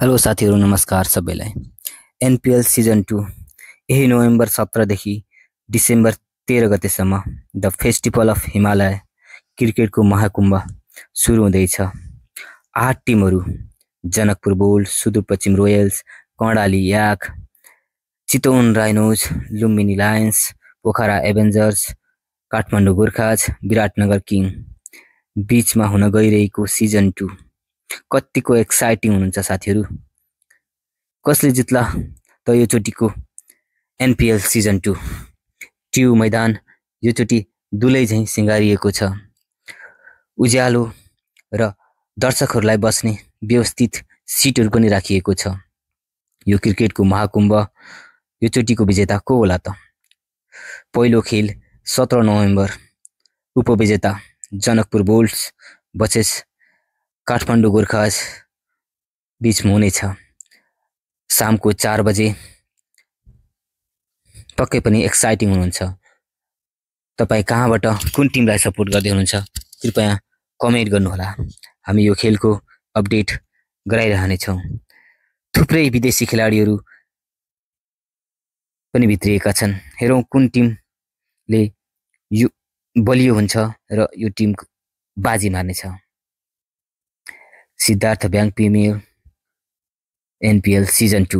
Hello साथीहरू नमस्कार सबैलाई। एनपीएल सिजन 2 यही नोभेम्बर 17 देखि डिसेम्बर 13 गतेसम्म द फेस्टिभल अफ हिमालय क्रिकेटको महाकुम्भ सुरु हुँदैछ। 8 टिमहरू Janakpur Bulls, Sudurpashchim Royals, Karnali Yak, Chitwan Rhinos, Lumbini Lions, Pokhara Avengers, Kathmandu Gorkhas, Biratnagar King बीचमा हुन गइरहेको सिजन 2 कतिको एक्साइटिङ हुनुहुन्छ साथीहरू। कसले जित्ला त योचोटिको एनपीएल सिजन 2। ट्यु मैदान योचोटि दुलै झैँ सिँगारिएको छ। उज्यालो र दर्शकहरूलाई बस्ने व्यवस्थित सिटहरू पनि राखिएको छ। यो क्रिकेटको महाकुम्भ योचोटिको विजेता को होला त? पहिलो खेल 17 नोभेम्बर उपविजेता जनकपुर बुल्स बचेस काठमाडौँ गोर्खाज बीचमा हुनेछ। शामको 4 बजे पक्कै पनि एक्साइटिङ हुनुहुन्छ। तपाईँ कहाँबाट कुन टिमलाई सपोर्ट गर्दै हुनुहुन्छ कृपया कमेन्ट गर्नुहोला। हामी यो खेलको अपडेट गराइरहनेछौँ। थुप्रै विदेशी खेलाडीहरू पनि भित्रिएका छन्। हेरौँ कुन टिमले यो बलियो हुन्छ र यो टिम बाजी मार्नेछ। Siddhartha Bank Premier NPL season 2।